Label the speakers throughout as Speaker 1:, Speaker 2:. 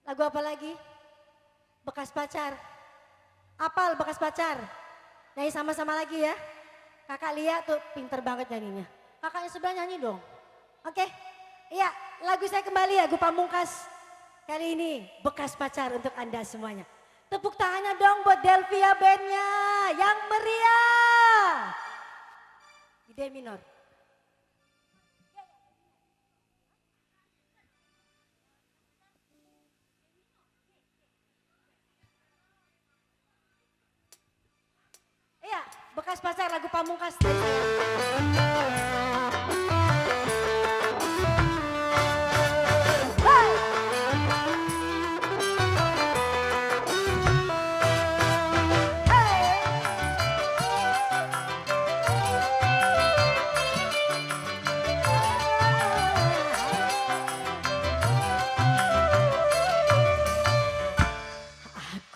Speaker 1: Lagu apa lagi? Bekas pacar. Apal bekas pacar. Nyanyi sama-sama lagi ya. Kakak Lia tuh pinter banget nyanyinya. Kakaknya sebelah nyanyi dong. Oke. Iya, lagu saya kembali ya, lagu Pamungkas. Kali ini bekas pacar untuk Anda semuanya. Tepuk tangannya dong buat Delvia bandnya yang meriah. Di D minor. Iya, bekas pacar lagu Pamungkas dari saya.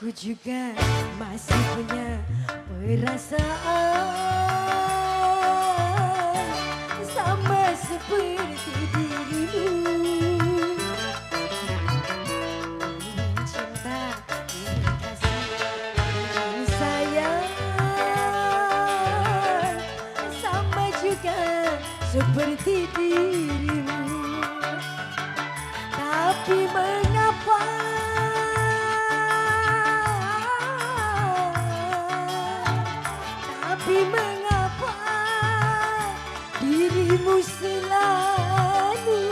Speaker 2: Aku juga masih punya perasaan sama seperti dirimu. Cinta, kasih, sayang sama juga seperti dirimu. Tapi mengapa dirimu selalu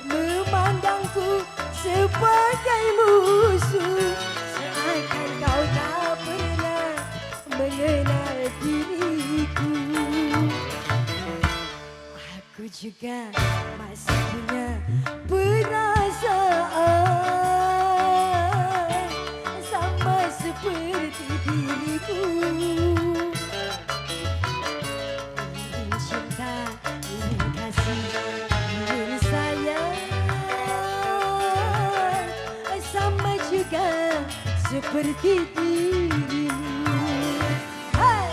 Speaker 2: memandangku sebagai musuh, seakan kau tak pernah mengenal diriku. Aku juga masih punya perasaan sama seperti dirimu. Seperti dirimu. Hey!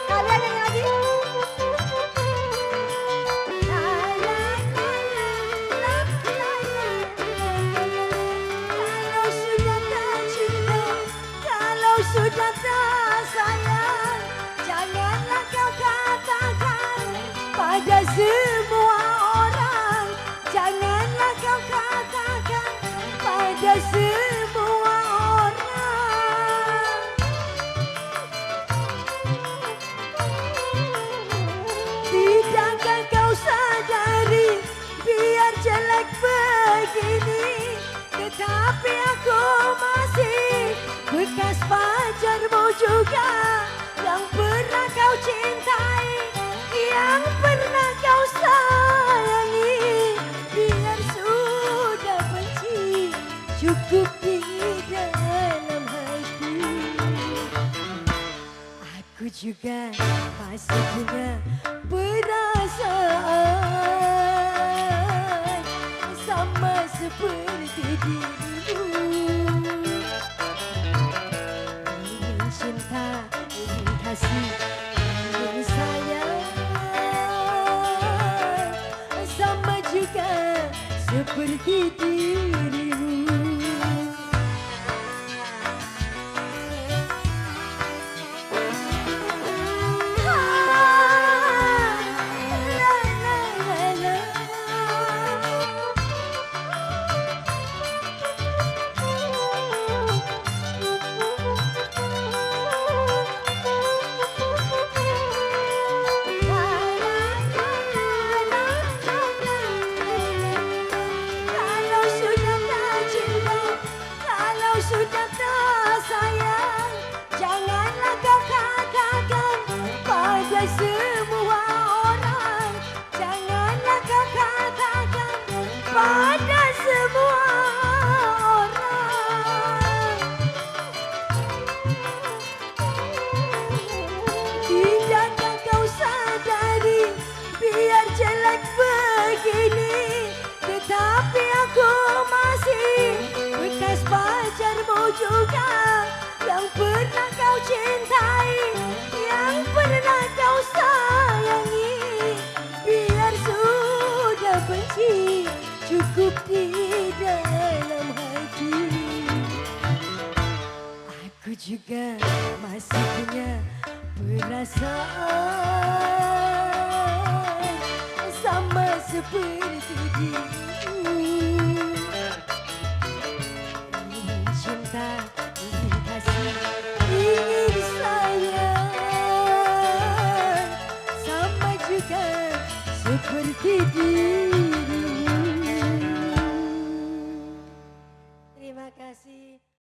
Speaker 1: Kalian nyanyi lagi.
Speaker 2: Sudah tak sayang, janganlah kau katakan pada semua orang. Janganlah kau katakan pada semua orang. Tidakkah kau sadari biar jelek begini, tetapi aku masih bekas pacarmu juga, yang pernah kau cintai, yang pernah kau sayangi. Biar sudah benci, cukup di dalam hati. Aku juga masih punya perasaan sama seperti dirimu. Cinta, kasih, sayang sama juga seperti dirimu. Kalau sudah juga yang pernah kau cintai, yang pernah kau sayangi. Biar sudah benci, cukup di dalam hati. Aku juga masih punya perasaan sama seperti dia.